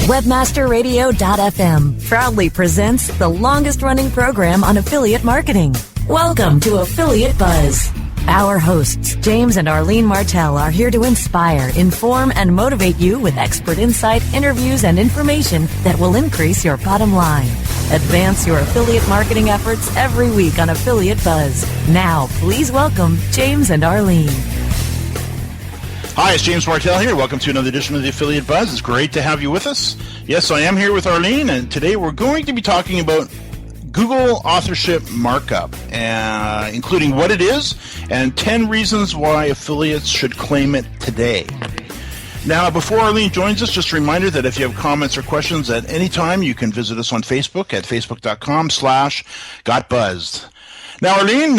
Webmasterradio.fm proudly presents the longest-running program on affiliate marketing. Welcome to Affiliate Buzz. Our hosts, James and Arlene Martell, are here to inspire, inform, and motivate you with expert insight, interviews, and information that will increase your bottom line. Advance your affiliate marketing efforts every week on Affiliate Buzz. Now, please welcome James and Arlene. Hi, it's James Martell here. Welcome to another edition of the Affiliate Buzz. It's great to have you with us. Yes, I am here with Arlene, and today we're going to be talking about Google Authorship Markup, including what it is and 10 reasons why affiliates should claim it today. Now, before Arlene joins us, just a reminder that if you have comments or questions at any time, you can visit us on Facebook at facebook.com/gotbuzzed. Now, Arlene,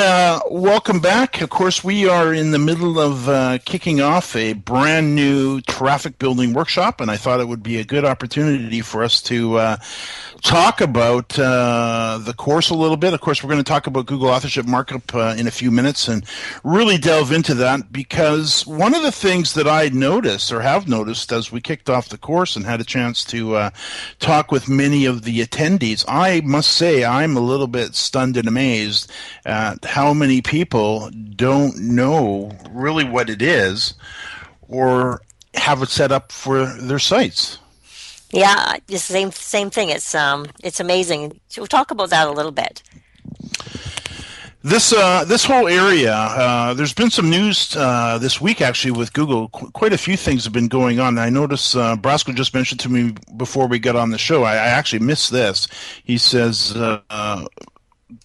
welcome back. Of course, we are in the middle of kicking off a brand new traffic building workshop, and I thought it would be a good opportunity for us to talk about the course a little bit. Of course, we're going to talk about Google Authorship Markup in a few minutes and really delve into that, because one of the things that I noticed or have noticed as we kicked off the course and had a chance to talk with many of the attendees, I must say I'm a little bit stunned and amazed at how many people don't know really what it is or have it set up for their sites. Yeah, the same thing. It's amazing. So we'll talk about that a little bit. This whole area, there's been some news this week actually with Google. Quite a few things have been going on. I noticed Brasco just mentioned to me before we got on the show. I actually missed this. He says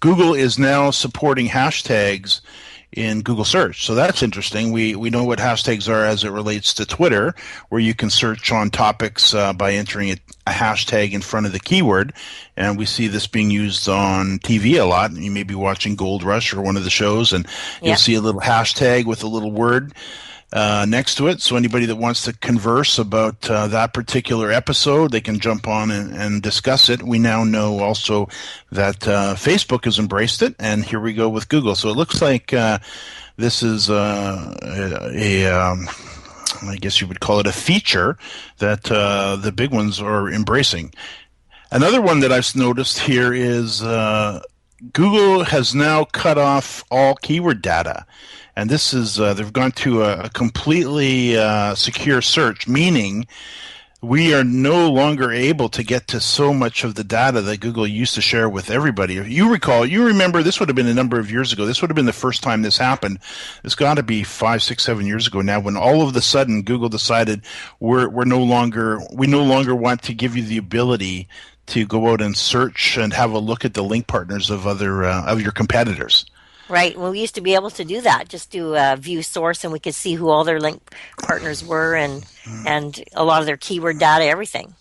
Google is now supporting hashtags in Google search. So that's interesting. We know what hashtags are as it relates to Twitter, where you can search on topics by entering a hashtag in front of the keyword. And we see this being used on TV a lot. You may be watching Gold Rush or one of the shows, and you'll see a little hashtag with a little word next to it. So anybody that wants to converse about that particular episode, they can jump on and discuss it. We now know also that Facebook has embraced it, and here we go with Google. So it looks like this is I guess you would call it a feature that the big ones are embracing. Another one that I've noticed here is Google has now cut off all keyword data. And this is, they've gone to a completely secure search, meaning we are no longer able to get to so much of the data that Google used to share with everybody. If you remember, this would have been a number of years ago. This would have been the first time this happened. It's got to be 5, 6, 7 years ago now, when all of a sudden Google decided we no longer want to give you the ability to go out and search and have a look at the link partners of other of your competitors. Right. Well, we used to be able to do that, just do view source, and we could see who all their link partners were and a lot of their keyword data, everything.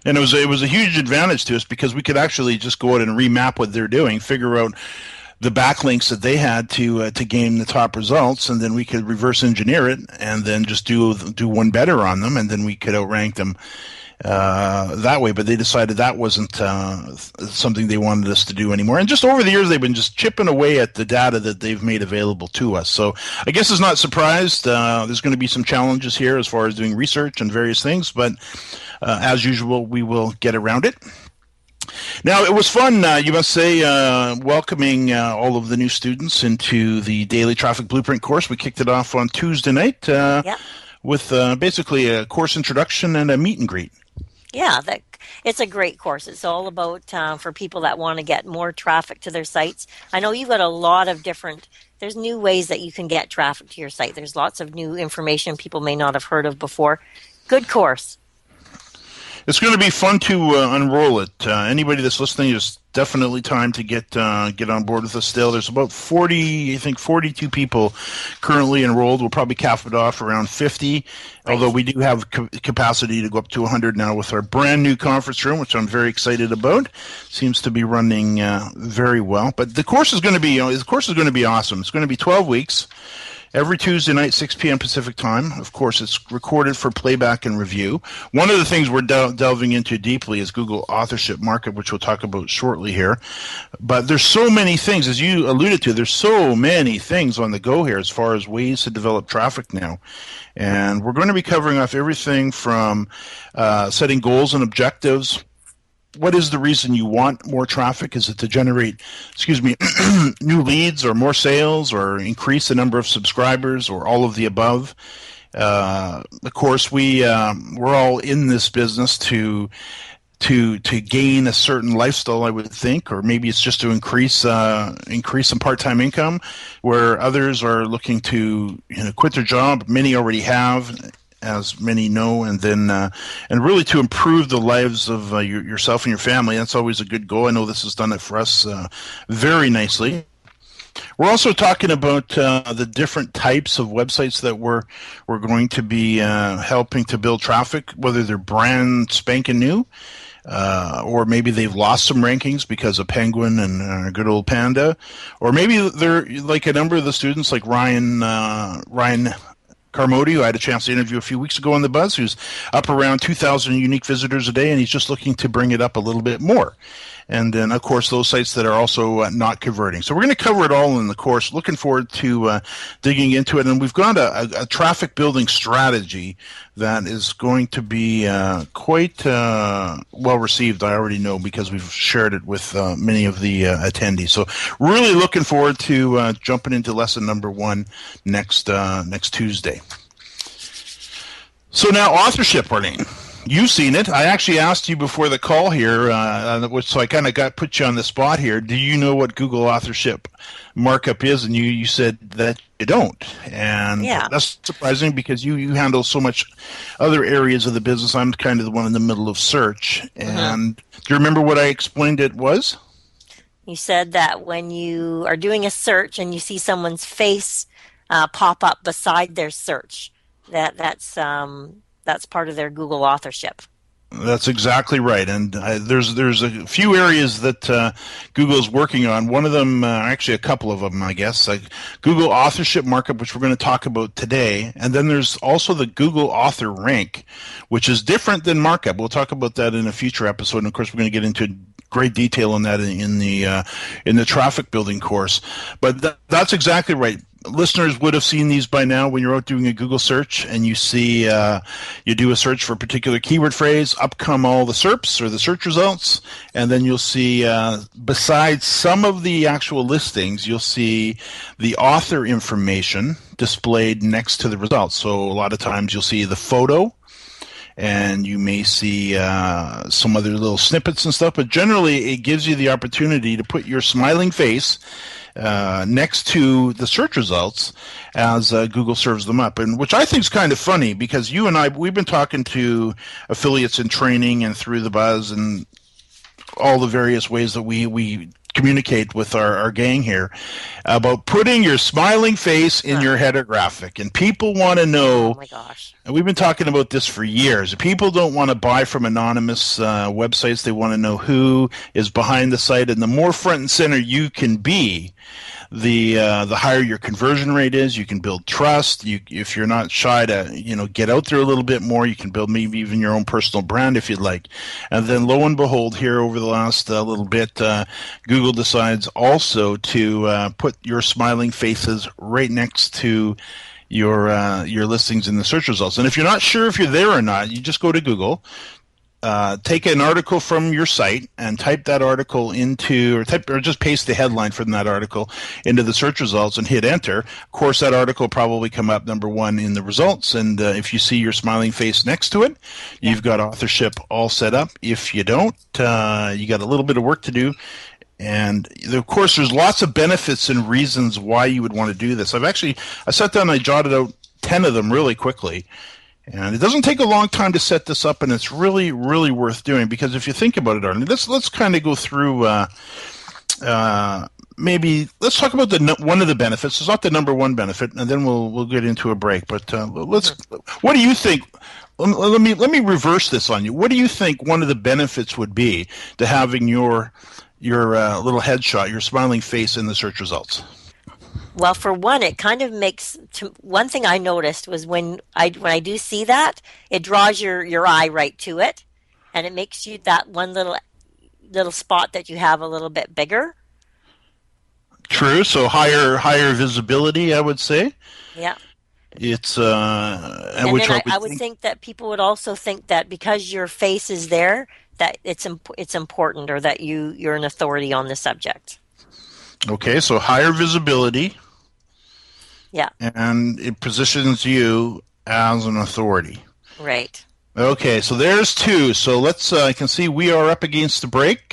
And it was a huge advantage to us, because we could actually just go out and remap what they're doing, figure out the backlinks that they had to gain the top results, and then we could reverse engineer it and then just do one better on them, and then we could outrank them that way. But they decided that wasn't something they wanted us to do anymore. And just over the years, they've been just chipping away at the data that they've made available to us. So I guess it's not surprised. There's going to be some challenges here as far as doing research and various things, but as usual, we will get around it. Now, it was fun, you must say, welcoming all of the new students into the Daily Traffic Blueprint course. We kicked it off on Tuesday night with basically a course introduction and a meet and greet. Yeah, it's a great course. It's all about for people that want to get more traffic to their sites. I know you've got a lot of there's new ways that you can get traffic to your site. There's lots of new information people may not have heard of before. Good course. It's going to be fun to unroll it. Anybody that's listening, is definitely time to get on board with us still. There's about 42 people currently enrolled. We'll probably cap it off around 50, although we do have capacity to go up to 100 now with our brand new conference room, which I'm very excited about. Seems to be running very well. But the course is going to be awesome. It's going to be 12 weeks. every Tuesday night, 6 p.m. Pacific time. Of course, it's recorded for playback and review. One of the things we're delving into deeply is Google Authorship Markup, which we'll talk about shortly here. But there's so many things, as you alluded to, there's so many things on the go here as far as ways to develop traffic now. And we're going to be covering off everything from setting goals and objectives. What is the reason you want more traffic? Is it to generate, new leads or more sales or increase the number of subscribers or all of the above? Of course, we're all in this business to gain a certain lifestyle, I would think, or maybe it's just to increase some part-time income, where others are looking to quit their job. Many already have, as many know, and then and really to improve the lives of yourself and your family. That's always a good goal. I know this has done it for us very nicely. We're also talking about the different types of websites that we're going to be helping to build traffic, whether they're brand spanking new, or maybe they've lost some rankings because of Penguin and good old Panda, or maybe they're like a number of the students, like Ryan Carmody, who I had a chance to interview a few weeks ago on The Buzz, who's up around 2,000 unique visitors a day, and he's just looking to bring it up a little bit more. And then, of course, those sites that are also not converting. So we're going to cover it all in the course. Looking forward to digging into it. And we've got a traffic building strategy that is going to be quite well received, I already know, because we've shared it with many of the attendees. So really looking forward to jumping into lesson number 1 next Tuesday. So now authorship, Arlene. You've seen it. I actually asked you before the call here, so I kind of put you on the spot here. Do you know what Google Authorship Markup is? And you said that you don't. And that's surprising because you handle so much other areas of the business. I'm kind of the one in the middle of search. And do you remember what I explained it was? You said that when you are doing a search and you see someone's face pop up beside their search, that's part of their Google authorship. That's exactly right, and there's a few areas that Google is working on. One of them, actually a couple of them, I guess, like Google Authorship Markup, which we're going to talk about today, and then there's also the Google Author Rank, which is different than Markup. We'll talk about that in a future episode, and of course we're going to get into great detail on that in the traffic building course. But that's exactly right. Listeners would have seen these by now when you're out doing a Google search and you see you do a search for a particular keyword phrase, up come all the SERPs or the search results, and then you'll see besides some of the actual listings, you'll see the author information displayed next to the results. So a lot of times you'll see the photo, and you may see some other little snippets and stuff, but generally it gives you the opportunity to put your smiling face next to the search results as Google serves them up, and which I think is kind of funny because you and I, we've been talking to affiliates in training and through the Buzz and all the various ways that we communicate with our gang here about putting your smiling face in your header graphic, and people want to know. Oh my gosh! And we've been talking about this for years. People don't want to buy from anonymous websites. They want to know who is behind the site, and the more front and center you can be, the higher your conversion rate is. You can build trust. If you're not shy to get out there a little bit more, you can build maybe even your own personal brand if you'd like. And then lo and behold, here over the last little bit, Google decides also to put your smiling faces right next to your listings in the search results. And if you're not sure if you're there or not, you just go to Google. Take an article from your site and type that article into, or just paste the headline from that article into the search results and hit enter. Of course, that article will probably come up number 1 in the results. And if you see your smiling face next to it, you've got authorship all set up. If you don't, you got a little bit of work to do. And of course, there's lots of benefits and reasons why you would want to do this. I sat down and I jotted out 10 of them really quickly. And it doesn't take a long time to set this up, and it's really, really worth doing because if you think about it, Arlene, let's kind of go through. Maybe let's talk about one of the benefits. It's not the number 1 benefit, and then we'll get into a break. But what do you think? Let me reverse this on you. What do you think one of the benefits would be to having your little headshot, your smiling face in the search results? Well, for one, it kind of makes one thing I noticed was when I do see that, it draws your eye right to it, and it makes you that one little spot that you have a little bit bigger. True. So higher visibility, I would say. Yeah. It's And which then I would think that people would also think that because your face is there, that it's important, or that you're an authority on the subject. Okay, so higher visibility. Yeah. And it positions you as an authority. Right. Okay, so there's two. So let's, I can see we are up against the break.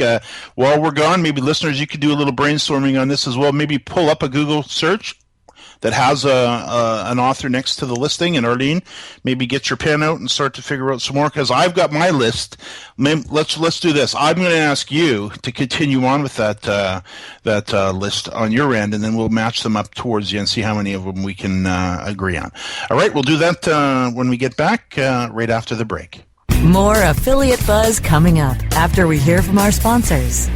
While we're gone, maybe listeners, you could do a little brainstorming on this as well. Maybe pull up a Google search that has an author next to the listing. And Arlene, maybe get your pen out and start to figure out some more, because I've got my list. Let's do this. I'm going to ask you to continue on with that list on your end, and then we'll match them up towards you and see how many of them we can agree on. All right, we'll do that when we get back right after the break. More Affiliate Buzz coming up after we hear from our sponsors.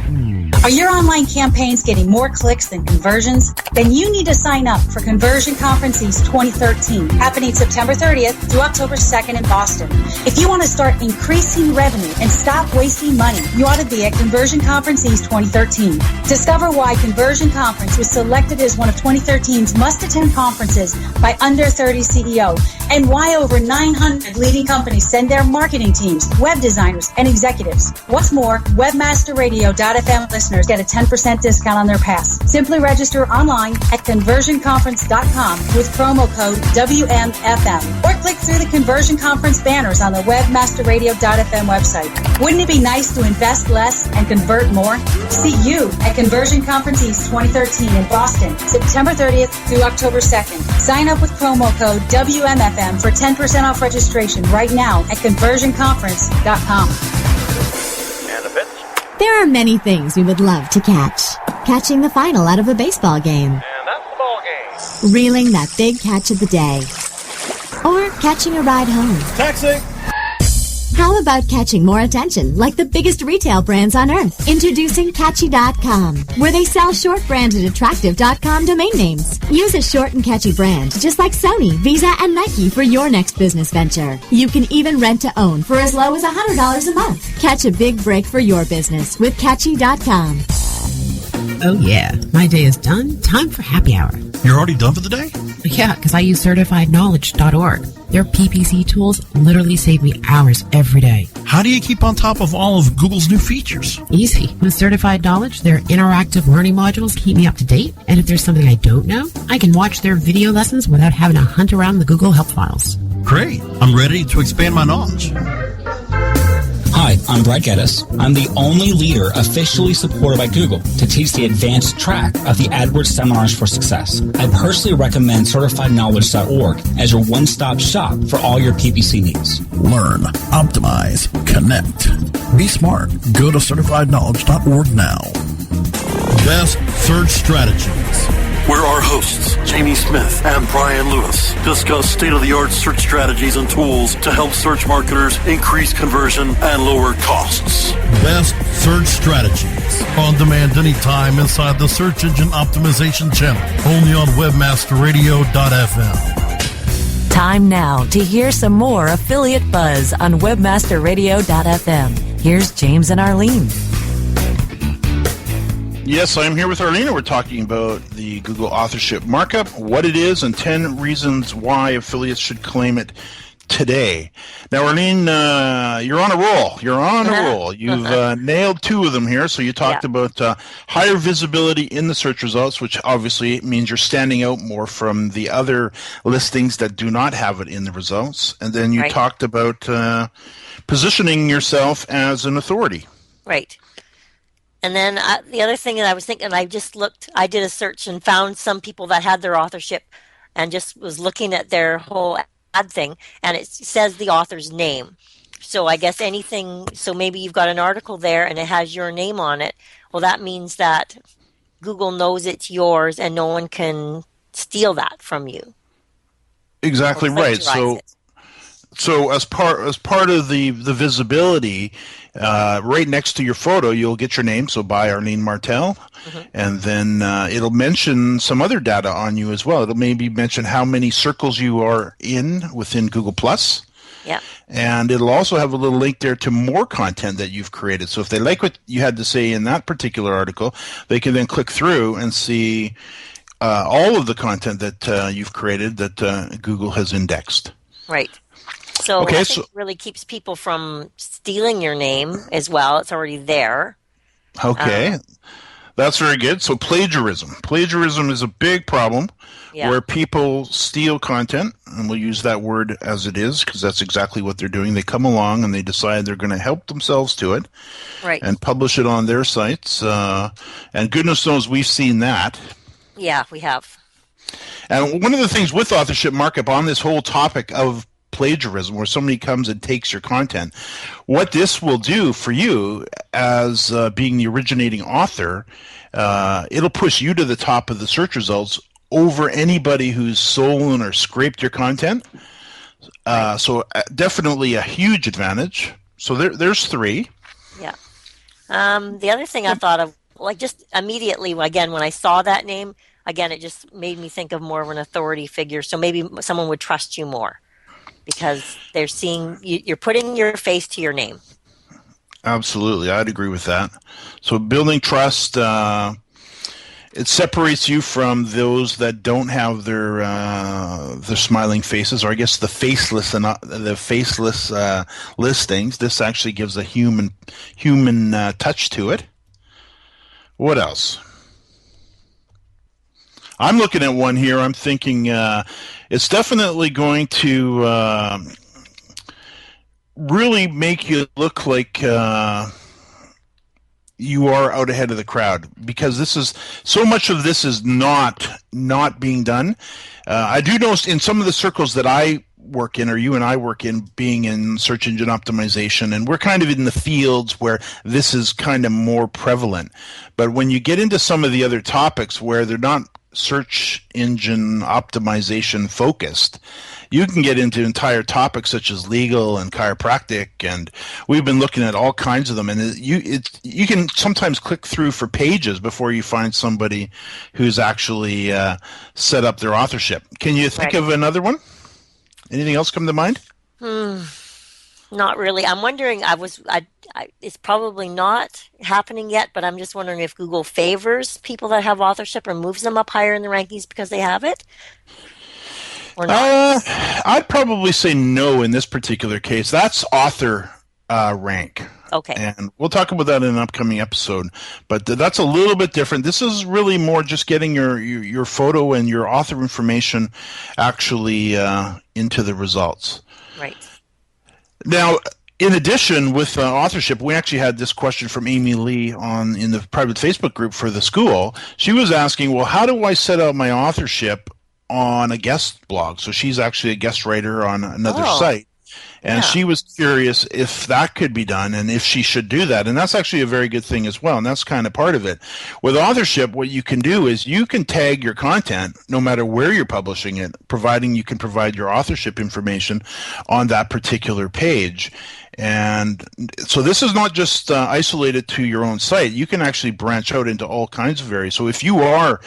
Are your online campaigns getting more clicks than conversions? Then you need to sign up for Conversion Conference East 2013, happening September 30th through October 2nd in Boston. If you want to start increasing revenue and stop wasting money, you ought to be at Conversion Conference East 2013. Discover why Conversion Conference was selected as one of 2013's must-attend conferences by Under 30 CEO, and why over 900 leading companies send their marketing teams, web designers, and executives. What's more, webmasterradio.fm listeners get a 10% discount on their pass. Simply register online at conversionconference.com with promo code WMFM, or click through the Conversion Conference banners on the webmasterradio.fm website. Wouldn't it be nice to invest less and convert more? See you at Conversion Conference East 2013 in Boston, September 30th through October 2nd. Sign up with promo code WMFM for 10% off registration right now at conversionconference.com. There are many things we would love to catch. Catching the final out of a baseball game. And that's the ball game. Reeling that big catch of the day. Or catching a ride home. Taxi! How about catching more attention, like the biggest retail brands on earth? Introducing Catchy.com, where they sell short-branded attractive.com domain names. Use a short and catchy brand, just like Sony, Visa, and Nike for your next business venture. You can even rent to own for as low as $100 a month. Catch a big break for your business with Catchy.com. Oh yeah, my day is done. Time for happy hour. You're already done for the day? Yeah, because I use CertifiedKnowledge.org. Their PPC tools literally save me hours every day. How do you keep on top of all of Google's new features? Easy. With Certified Knowledge, their interactive learning modules keep me up to date. And if there's something I don't know, I can watch their video lessons without having to hunt around the Google Help files. Great. I'm ready to expand my knowledge. Hi, I'm Brett Geddes. I'm the only leader officially supported by Google to teach the advanced track of the AdWords Seminars for Success. I personally recommend CertifiedKnowledge.org as your one-stop shop for all your PPC needs. Learn, optimize, connect. Be smart. Go to CertifiedKnowledge.org now. Best search strategies. Where our hosts, Jamie Smith and Brian Lewis, discuss state-of-the-art search strategies and tools to help search marketers increase conversion and lower costs. Best search strategies. On demand anytime inside the Search Engine Optimization channel. Only on webmasterradio.fm. Time now to hear some more Affiliate Buzz on webmasterradio.fm. Here's James and Arlene. Yes, I'm here with Arlene. We're talking about the Google Authorship Markup, what it is, and 10 reasons why affiliates should claim it today. Now, Arlene, you're on a roll. You've nailed two of them here. So you talked about higher visibility in the search results, which obviously means you're standing out more from the other listings that do not have it in the results. And then you talked about positioning yourself as an authority. Right. And then the other thing that I was thinking, I did a search and found some people that had their authorship and just was looking at their whole ad thing, and it says the author's name. So I guess so maybe you've got an article there and it has your name on it. Well, that means that Google knows it's yours and no one can steal that from you. Exactly right. So So as part of the visibility, right next to your photo, you'll get your name. So by Arlene Martel, and then it'll mention some other data on you as well. It'll maybe mention how many circles you are in within Google Plus. Yeah. And it'll also have a little link there to more content that you've created. So if they like what you had to say in that particular article, they can then click through and see all of the content that you've created that Google has indexed. Right. So I think it really keeps people from stealing your name as well. It's already there. Okay. That's very good. So plagiarism. Plagiarism is a big problem where people steal content, and we'll use that word as it is because that's exactly what they're doing. They come along and they decide they're going to help themselves to it and publish it on their sites. And goodness knows we've seen that. Yeah, we have. And one of the things with authorship markup on this whole topic of plagiarism, where somebody comes and takes your content, what this will do for you as being the originating author, it'll push you to the top of the search results over anybody who's stolen or scraped your content. So definitely a huge advantage. So there's three. Yeah. The other thing I thought of, like just immediately, again, when I saw that name, again, it just made me think of more of an authority figure. So maybe someone would trust you more because they're seeing you're putting your face to your name. Absolutely. I'd agree with that. So building trust, it separates you from those that don't have their smiling faces, or I guess the faceless listings. This actually gives a human touch to it. What else? I'm looking at one here. I'm thinking it's definitely going to really make you look like you are out ahead of the crowd, because this is so much of this is not being done. I do notice in some of the circles that I work in, or you and I work in, being in search engine optimization, and we're kind of in the fields where this is kind of more prevalent. But when you get into some of the other topics where they're not search engine optimization focused, you can get into entire topics such as legal and chiropractic, and we've been looking at all kinds of them. And you can sometimes click through for pages before you find somebody who's actually set up their authorship. Can you think of another one? Anything else come to mind? Not really. I'm wondering. It's probably not happening yet, but I'm just wondering if Google favors people that have authorship or moves them up higher in the rankings because they have it. Or not? I'd probably say no in this particular case. That's author rank. Okay. And we'll talk about that in an upcoming episode. But that's a little bit different. This is really more just getting your photo and your author information actually into the results. Right. Now, in addition, with authorship, we actually had this question from Amy Lee in the private Facebook group for the school. She was asking, well, how do I set up my authorship on a guest blog? So she's actually a guest writer on another site. And she was curious if that could be done and if she should do that. And that's actually a very good thing as well. And that's kind of part of it. With authorship, what you can do is you can tag your content no matter where you're publishing it, providing you can provide your authorship information on that particular page. And so this is not just isolated to your own site. You can actually branch out into all kinds of areas. So if you are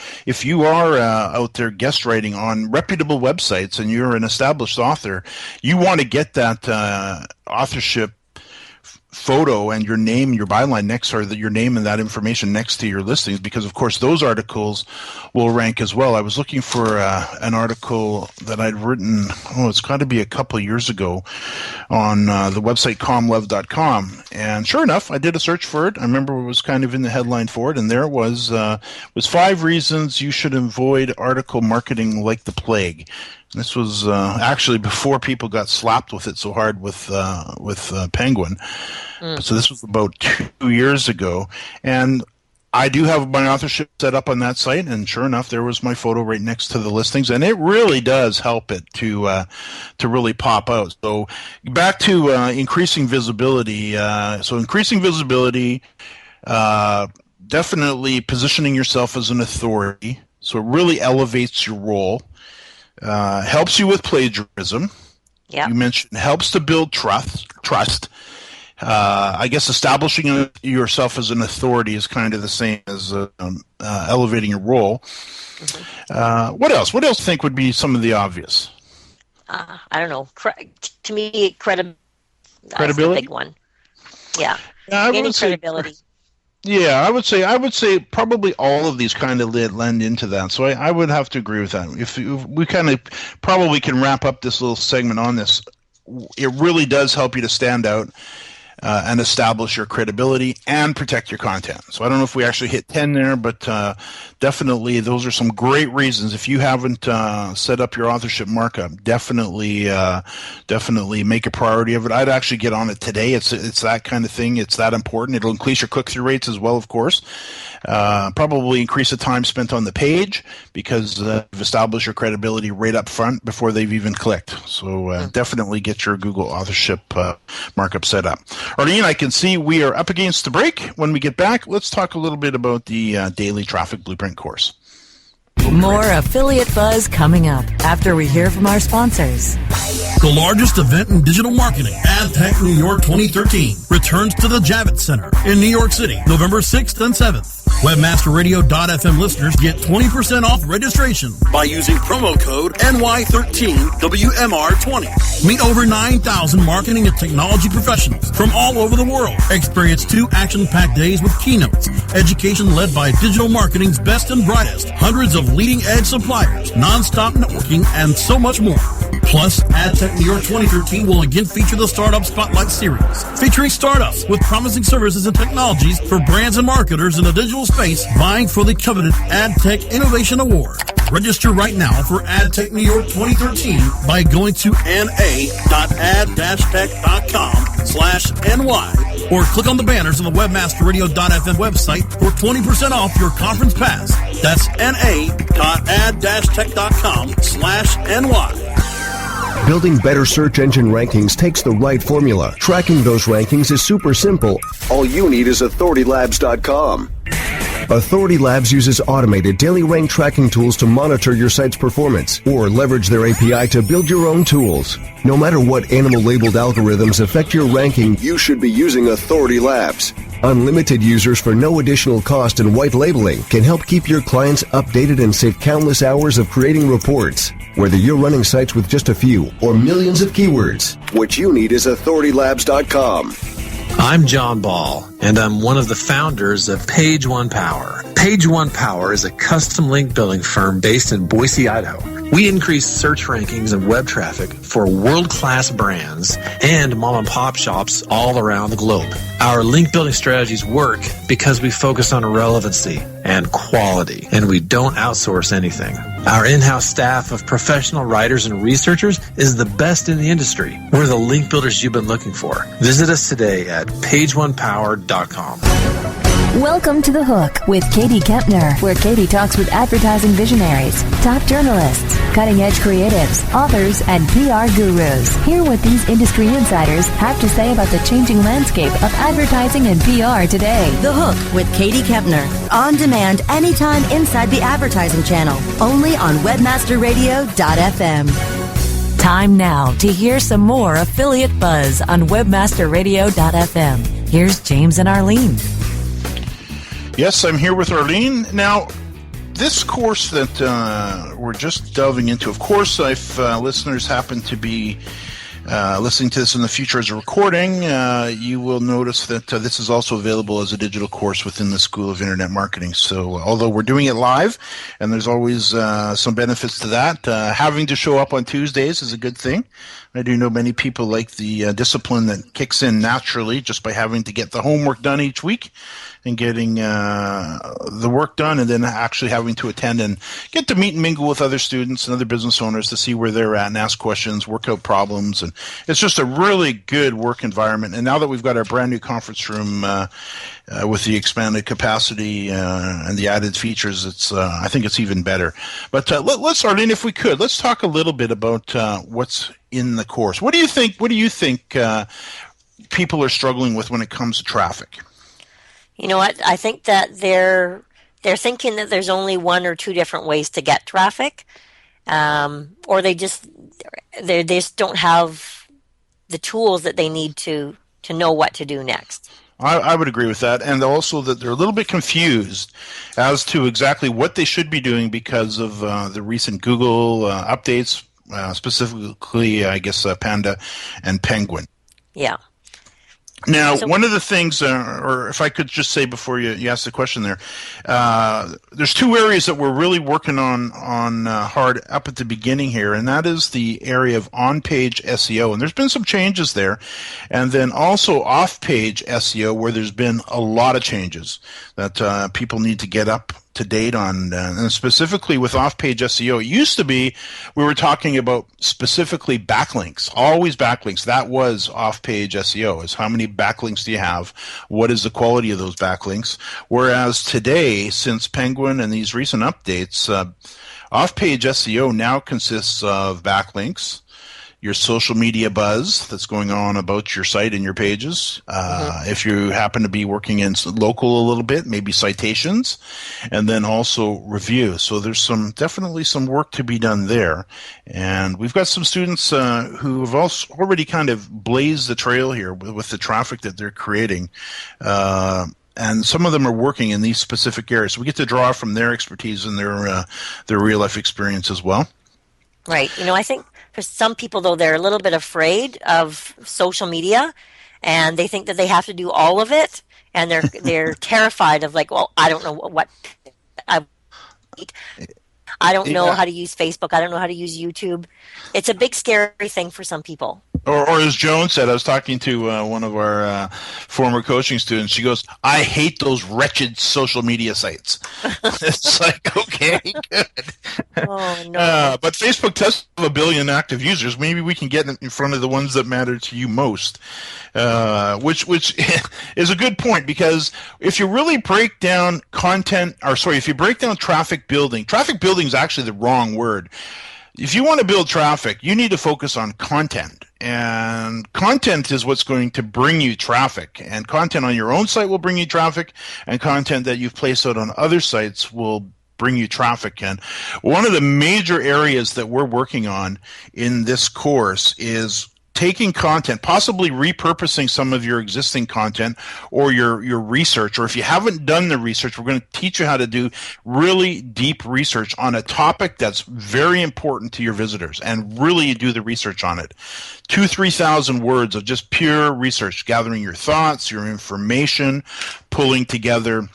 out there guest writing on reputable websites and you're an established author, you want to get that authorship photo and your name, your byline next, or your name and that information next to your listings, because of course those articles will rank as well. I was looking for an article that I'd written, it's got to be a couple of years ago, on the website comlove.com, and sure enough, I did a search for it. I remember it was kind of in the headline for it, and there it was 5 reasons you should avoid article marketing like the plague. This was actually before people got slapped with it so hard with Penguin. So this was about 2 years ago. And I do have my authorship set up on that site, and sure enough, there was my photo right next to the listings, and it really does help it to really pop out. So back to increasing visibility. So increasing visibility, definitely positioning yourself as an authority. So it really elevates your role. Helps you with plagiarism. Yeah. You mentioned helps to build trust. I guess establishing yourself as an authority is kind of the same as elevating your role. Mm-hmm. What else? What else do you think would be some of the obvious? I don't know. To me, credibility. That's the big one. Yeah. Gaining credibility. I would say probably all of these kind of lend into that. So I would have to agree with that. If we kind of probably can wrap up this little segment on this, it really does help you to stand out and establish your credibility and protect your content. So I don't know if we actually hit 10 there, but definitely those are some great reasons. If you haven't set up your authorship markup, definitely make a priority of it. I'd actually get on it today. It's that kind of thing. It's that important. It'll increase your click-through rates as well, of course. Probably increase the time spent on the page because you've established your credibility right up front before they've even clicked. So definitely get your Google authorship markup set up. Arlene, I can see we are up against the break. When we get back, let's talk a little bit about the Daily Traffic Blueprint course. More affiliate buzz coming up after we hear from our sponsors. The largest event in digital marketing, AdTech New York 2013, returns to the Javits Center in New York City, November 6th and 7th. WebmasterRadio.fm listeners get 20% off registration by using promo code NY13WMR20. Meet over 9,000 marketing and technology professionals from all over the world. Experience 2 action-packed days with keynotes, education led by digital marketing's best and brightest, hundreds of leading-edge suppliers, non-stop networking, and so much more. Plus, AdTech New York 2013 will again feature the Startup Spotlight Series, featuring startups with promising services and technologies for brands and marketers in the digital space vying for the coveted AdTech Innovation Award. Register right now for AdTech New York 2013 by going to na.ad-tech.com/NY or click on the banners on the webmasterradio.fm website for 20% off your conference pass. That's na.ad-tech.com/NY. Building better search engine rankings takes the right formula. Tracking those rankings is super simple. All you need is authoritylabs.com. Authority Labs uses automated daily rank tracking tools to monitor your site's performance or leverage their API to build your own tools. No matter what animal-labeled algorithms affect your ranking, you should be using Authority Labs. Unlimited users for no additional cost and white labeling can help keep your clients updated and save countless hours of creating reports. Whether you're running sites with just a few or millions of keywords, what you need is authoritylabs.com. I'm John Ball, and I'm one of the founders of Page One Power. Page One Power is a custom link building firm based in Boise, Idaho. We increase search rankings and web traffic for world-class brands and mom-and-pop shops all around the globe. Our link building strategies work because we focus on relevancy and quality, and we don't outsource anything. Our in-house staff of professional writers and researchers is the best in the industry. We're the link builders you've been looking for. Visit us today at pageonepower.com. Welcome to The Hook with Katie Kempner, where Katie talks with advertising visionaries, top journalists, cutting-edge creatives, authors, and PR gurus. Hear what these industry insiders have to say about the changing landscape of advertising and PR today. The Hook with Katie Kempner. On demand anytime inside the advertising channel. Only on webmasterradio.fm. Time now to hear some more affiliate buzz on webmasterradio.fm. Here's James and Arlene. Yes, I'm here with Arlene. Now, this course that we're just delving into, of course, if listeners happen to be listening to this in the future as a recording, you will notice that this is also available as a digital course within the School of Internet Marketing. So although we're doing it live, and there's always some benefits to that, having to show up on Tuesdays is a good thing. I do know many people like the discipline that kicks in naturally just by having to get the homework done each week and getting the work done, and then actually having to attend and get to meet and mingle with other students and other business owners to see where they're at and ask questions, work out problems. And it's just a really good work environment. And now that we've got our brand new conference room with the expanded capacity and the added features, it's I think it's even better. But let's, Arlene, if we could, let's talk a little bit about what's in the course. What do you think people are struggling with when it comes to traffic? You know what? I think that they're thinking that there's only one or two different ways to get traffic, or they just they just don't have the tools that they need to know what to do next. I would agree with that, and also that they're a little bit confused as to exactly what they should be doing because of the recent Google updates, specifically, I guess, Panda and Penguin. Yeah. Now, one of the things, or if I could just say before you ask the question there, there's two areas that we're really working on hard up at the beginning here, and that is the area of on-page SEO, and there's been some changes there, and then also off-page SEO, where there's been a lot of changes that people need to get up to date on, and specifically with off-page SEO. It used to be we were talking about specifically backlinks, always backlinks. That was off-page SEO, is how many backlinks do you have? What is the quality of those backlinks? Whereas today, since Penguin and these recent updates, off-page SEO now consists of backlinks, your social media buzz that's going on about your site and your pages. If you happen to be working in local a little bit, maybe citations, and then also reviews. So there's definitely some work to be done there. And we've got some students who have also already kind of blazed the trail here with the traffic that they're creating. And some of them are working in these specific areas. So we get to draw from their expertise and their real life experience as well. Right. I think for some people, though, they're a little bit afraid of social media, and they think that they have to do all of it, and they're terrified of well, I don't know what I don't know how to use Facebook. I don't know how to use YouTube. It's a big, scary thing for some people. Or as Joan said, I was talking to one of our former coaching students. She goes, I hate those wretched social media sites. It's like, okay, good. Oh, no. But Facebook does have 1 billion active users. Maybe we can get in front of the ones that matter to you most, which is a good point, because if you really break down if you break down traffic building is actually the wrong word. If you want to build traffic, you need to focus on content. And content is what's going to bring you traffic. And content on your own site will bring you traffic, and content that you've placed out on other sites will bring you traffic. And one of the major areas that we're working on in this course is taking content, possibly repurposing some of your existing content or your research, or if you haven't done the research, we're going to teach you how to do really deep research on a topic that's very important to your visitors, and really do the research on it. 2,000-3,000 words of just pure research, gathering your thoughts, your information, pulling together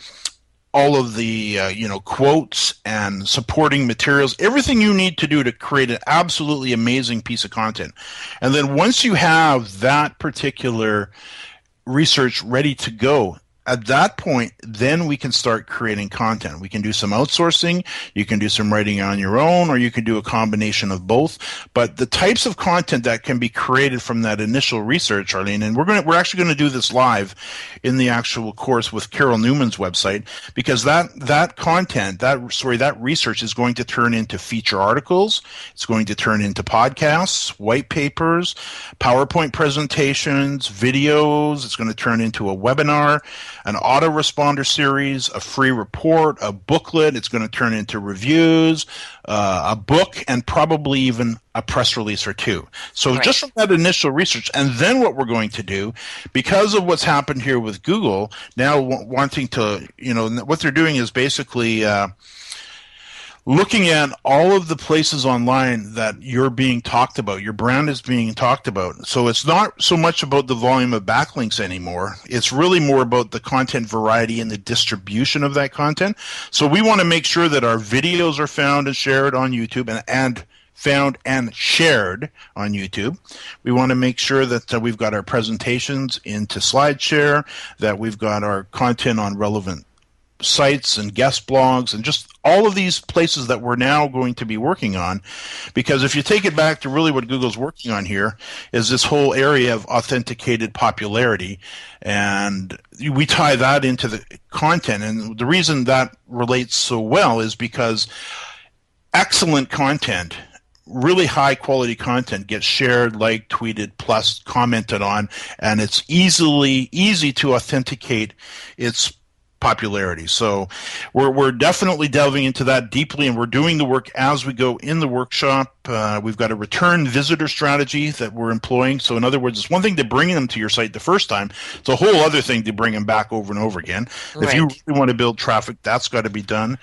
all of the quotes and supporting materials, everything you need to do to create an absolutely amazing piece of content. And then once you have that particular research ready to go, at that point, then we can start creating content. We can do some outsourcing, you can do some writing on your own, or you can do a combination of both. But the types of content that can be created from that initial research, Arlene, and we're actually going to do this live in the actual course with Carol Newman's website, because that content, that research is going to turn into feature articles, it's going to turn into podcasts, white papers, PowerPoint presentations, videos, it's going to turn into a webinar, an autoresponder series, a free report, a booklet. It's going to turn into reviews, a book, and probably even a press release or two. So right. Just from that initial research, and then what we're going to do, because of what's happened here with Google, now wanting to, what they're doing is basically looking at all of the places online that you're being talked about, your brand is being talked about. So it's not so much about the volume of backlinks anymore. It's really more about the content variety and the distribution of that content. So we want to make sure that our videos are found and shared on YouTube and found and shared on YouTube. We want to make sure that we've got our presentations into SlideShare, that we've got our content on relevant sites and guest blogs, and just all of these places that we're now going to be working on. Because if you take it back to really what Google's working on here is this whole area of authenticated popularity, and we tie that into the content. And the reason that relates so well is because excellent content, really high quality content, gets shared, liked, tweeted, plus commented on, and it's easy to authenticate its popularity. So we're definitely delving into that deeply, and we're doing the work as we go in the workshop. We've got a return visitor strategy that we're employing. So in other words, it's one thing to bring them to your site the first time. It's a whole other thing to bring them back over and over again. Right. If you really want to build traffic, that's got to be done.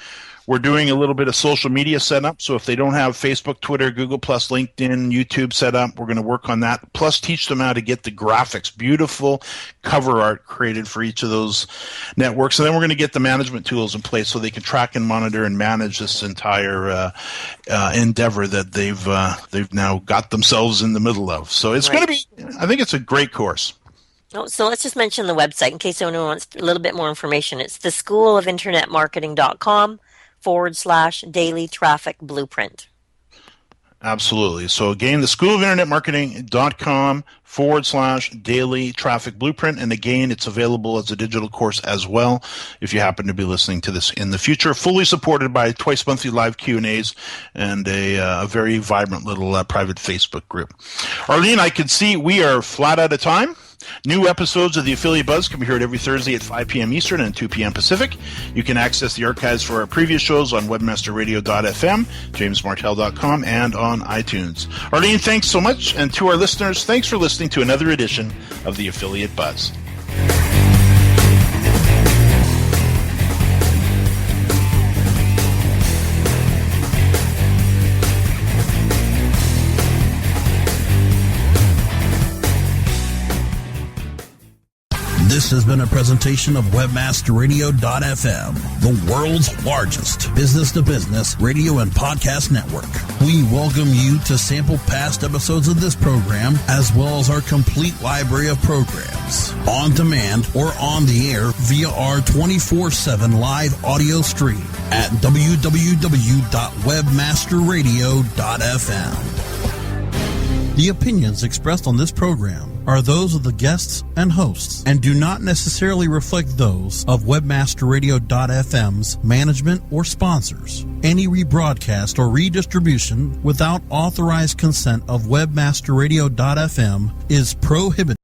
We're doing a little bit of social media setup. So if they don't have Facebook, Twitter, Google+, LinkedIn, YouTube set up, we're going to work on that. Plus teach them how to get the graphics, beautiful cover art created for each of those networks. And then we're going to get the management tools in place so they can track and monitor and manage this entire endeavor that they've now got themselves in the middle of. So it's going to be, I think it's a great course. Oh, so let's just mention the website in case anyone wants a little bit more information. It's theschoolofinternetmarketing.com/daily traffic blueprint. Absolutely. So again, theschoolofinternetmarketing.com/daily traffic blueprint. And again, it's available as a digital course as well if you happen to be listening to this in the future. Fully supported by twice monthly live Q&As and a very vibrant little private Facebook group. Arlene, I can see we are flat out of time. New episodes of the Affiliate Buzz can be heard every Thursday at 5 p.m. Eastern and 2 p.m. Pacific. You can access the archives for our previous shows on webmasterradio.fm, jamesmartell.com, and on iTunes. Arlene, thanks so much. And to our listeners, thanks for listening to another edition of the Affiliate Buzz. This has been a presentation of webmasterradio.fm, the world's largest business-to-business radio and podcast network. We welcome you to sample past episodes of this program, as well as our complete library of programs, on demand or on the air via our 24/7 live audio stream at www.webmasterradio.fm. The opinions expressed on this program are those of the guests and hosts and do not necessarily reflect those of webmasterradio.fm's management or sponsors. Any rebroadcast or redistribution without authorized consent of webmasterradio.fm is prohibited.